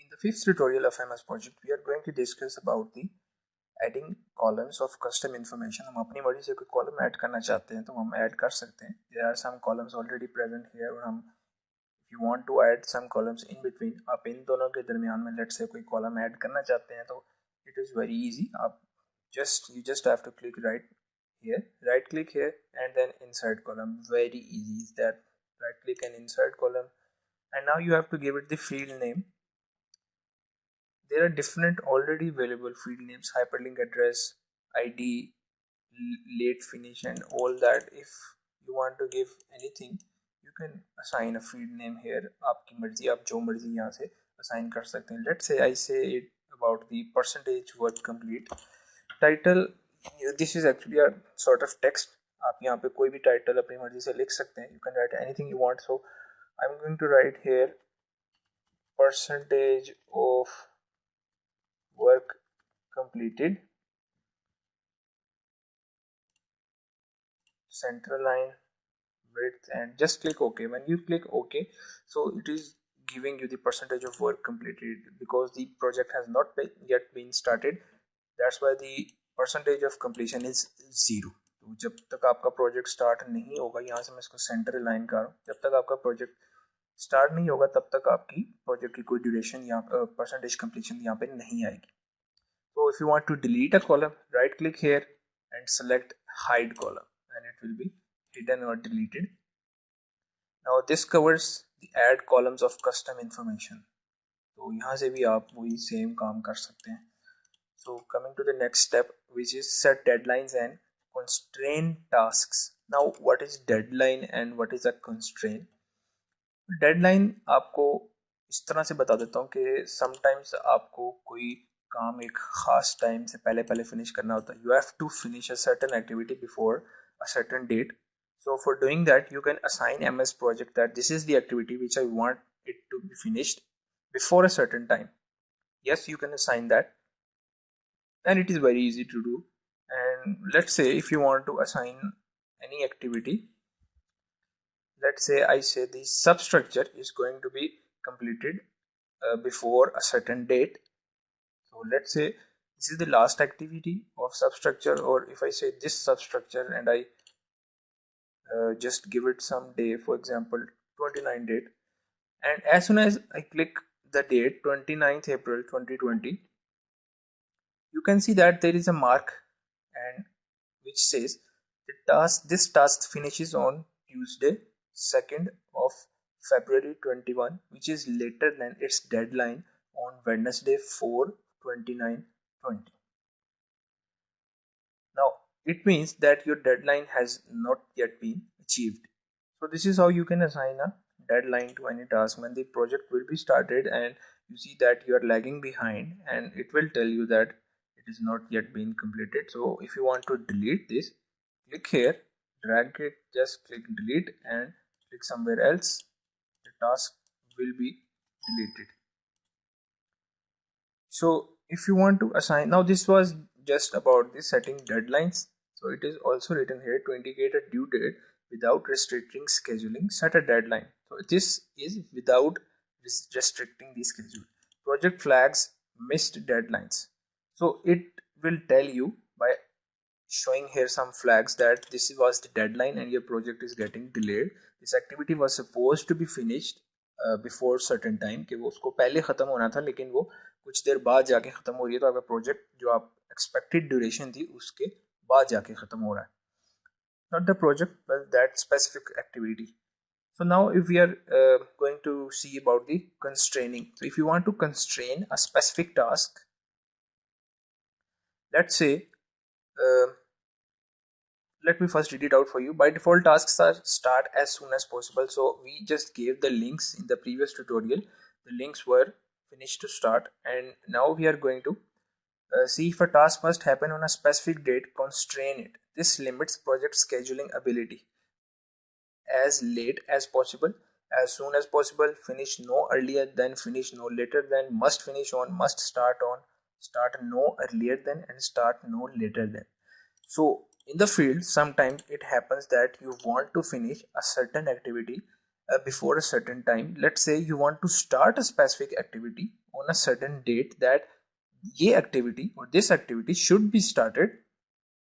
In the fifth tutorial of MS Project, we are going to discuss about the adding columns of custom information. हम अपनी मर्जी से कोई column add करना चाहते हैं तो हम ऐड कर सकते हैं. There are some columns already present here और हम if you want to add some columns in between, आप इन दोनों के दरमियान में let's say कोई कॉलम ऐड करना चाहते हैं तो it is very easy. आप you just have to click right click here and then insert column. Very easy is that. Right click and insert column, and now you have to give it the field name. There are different already available field names, hyperlink address, id, late finish and all that. If you want to give anything, you can assign a field name here. आपकी मर्जी, आप जो मर्जी यहाँ से assign कर सकते हैं. Let's say I say it about the percentage work complete. Title, this is actually a sort of text. आप यहाँ पे कोई भी title अपनी मर्जी से लिख सकते हैं. You can write anything you want. So I'm going to write here percentage of work completed, center line, width, and just click OK. When you click OK, so it is giving you the percentage of work completed because the project has not yet been started. That's why the percentage of completion is 0. तो जब तक आपका project start नहीं होगा, यहाँ से मैं इसको सेंटर लाइन कर रहा हूँ, जब तक आपका प्रोजेक्ट स्टार्ट नहीं होगा तब तक आपकी प्रोजेक्ट की कोई ड्यूरेशन या परसेंटेज कंप्लीशन यहाँ पे नहीं आएगी. So if you want to delete a column, right click here and select hide column and it will be hidden or deleted. Now this covers the add columns of custom information. तो यहाँ से भी आप वही same काम कर सकते हैं. So coming to the next step, which is set deadlines and constrain tasks. Now what is deadline and what is a constraint? Deadline आपको इस तरह से बता देता हूँ कि sometimes आपको कोई काम एक खास टाइम से पहले फिनिश करना होता है. You have to finish a certain activity before a certain date. So for doing that, you can assign MS Project that this is the activity which I want it to be finished before a certain time. Yes, you can assign that, and it is very easy to do. And let's say if you want to assign any activity, let's say I say the substructure is going to be completed before a certain date. So let's say this is the last activity of substructure, or if I say this substructure and I just give it some day, for example 29 date, and as soon as I click the date 29th April 2020, you can see that there is a mark and which says this task finishes on Tuesday 2nd of February 21, which is later than its deadline on Wednesday 4/29/20. Now it means that your deadline has not yet been achieved. So this is how you can assign a deadline to any task when the project will be started and you see that you are lagging behind, and it will tell you that it is not yet been completed. So if you want to delete this, click here, drag it, just click delete and click somewhere else. The task will be deleted. So if you want to assign, now this was just about the setting deadlines. So it is also written here to indicate a due date without restricting scheduling, set a deadline. So this is without restricting the schedule. Project flags missed deadlines. So it will tell you by showing here some flags that this was the deadline and your project is getting delayed. This activity was supposed to be finished before certain time, कि वो उसको पहले ख़त्म होना था लेकिन वो कुछ देर बाद जाके ख़त्म हो रही है, तो आपका प्रोजेक्ट जो आप एक्सपेक्टेड ड्यूरेशन थी उसके बाद जाके ख़त्म हो रहा है. Not the project, but that specific activity. So now if we are going to see about the constraining. So if you want to constrain a specific task, let's say let me first read it out for you. By default, tasks are start as soon as possible. So we just gave the links in the previous tutorial. The links were finished to start, and now we are going to see if a task must happen on a specific date, constrain it. This limits project scheduling ability. As late as possible, as soon as possible, finish no earlier than, finish no later than, must finish on, must start on, start no earlier than, and start no later than. So in the field, sometimes it happens that you want to finish a certain activity before a certain time. Let's say you want to start a specific activity on a certain date, that ये activity or this activity should be started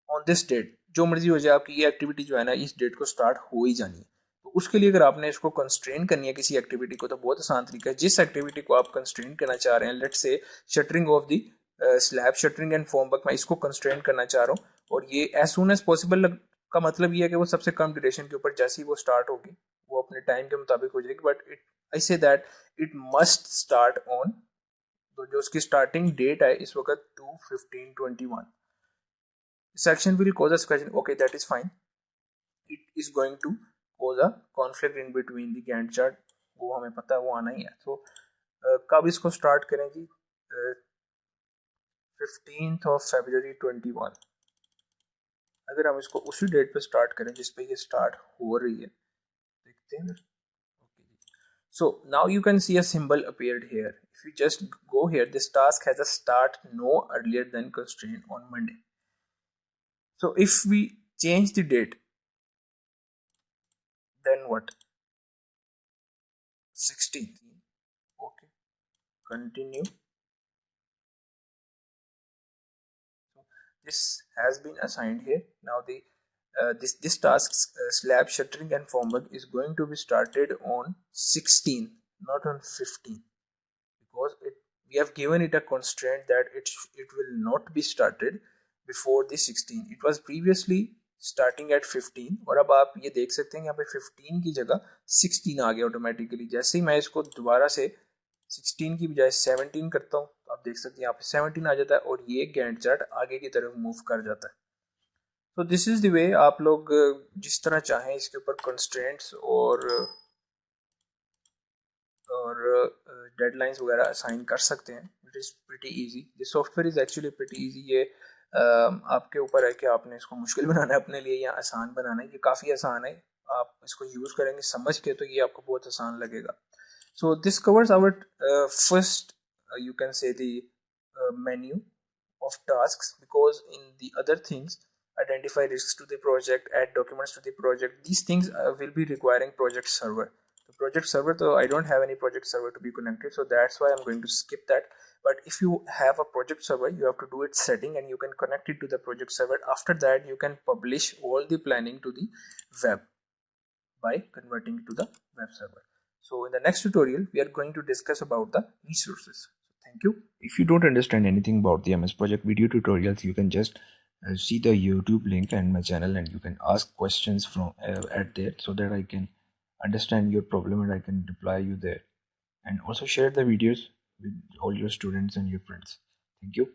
on this date. जो मर्जी हो जाए आपकी ये activity जो है ना इस डेट को स्टार्ट हो ही जानी है। तो उसके लिए अगर आपने इसको कंस्ट्रेन करनी है किसी एक्टिविटी को, तो बहुत आसान तरीका है। जिस एक्टिविटी को आप कंस्ट्रेन करना चाह रहे हैं, let's say shuttering of the slab, shuttering and form work, मैं इसको कंस्ट्रेन करना चाह रहा हूँ और ये एज सुन एज पॉसिबल का मतलब ये है कि वो सबसे कम ड्यूरेशन के ऊपर जैसे ही वो स्टार्ट होगी वो अपने टाइम के मुताबिक हो जाएगी, but it I say that it must start on, तो जो उसकी स्टार्टिंग डेट है इस वक्त 2/15/21। Section will cause a question. Okay, that is fine. It is going to cause a conflict in between the Gantt chart. वो हमें पता है, वो आना ही है। तो कब इसको स्टार्ट करें जी? 15th of February 21। अगर हम इसको उसी डेट पे स्टार्ट करें जिस पे ये स्टार्ट हो रही है, देखते हैं। So now you can see a symbol appeared here. If you just go here, this task has a start no earlier than constraint on Monday. So if we change the date, then what? 16th. Okay, continue. So this has been assigned here. Now the this task slab shuttering and formwork is going to be started on 16, not on 15, because we have given it a constraint that it will not be started before the 16. It was previously starting at 15 और अब आप ये देख सकते हैं यहाँ पे 15 की जगह 16 आ गया ऑटोमेटिकली। जैसे ही मैं इसको दोबारा से 16 की बजाय 17 करता हूँ तो आप देख सकते हैं यहाँ पे 17 आ जाता है और ये गैंट चार्ट आगे की तरफ मूव कर जाता है। तो दिस इज द वे आप लोग जिस तरह चाहें इसके ऊपर कंस्ट्रेंट्स और डेडलाइंस वगैरह असाइन कर सकते हैं। It is pretty easy, this software is actually pretty easy. ये आपके ऊपर है कि आपने इसको मुश्किल बनाना है अपने लिए या आसान बनाना है। ये काफ़ी आसान है, आप इसको यूज़ करेंगे समझ के तो ये आपको बहुत आसान लगेगा। So this covers our first you can say the menu of tasks, because in the other things, identify risks to the project, add documents to the project, these things will be requiring project server. The project server, though I don't have any project server to be connected, so that's why I'm going to skip that. But if you have a project server, you have to do its setting and you can connect it to the project server. After that you can publish all the planning to the web by converting it to the web server. So in the next tutorial, we are going to discuss about the resources. Thank you. If you don't understand anything about the MS Project video tutorials, you can just see the YouTube link and my channel, and you can ask questions from at there, so that I can understand your problem and I can reply you there. And also share the videos with all your students and your friends. Thank you.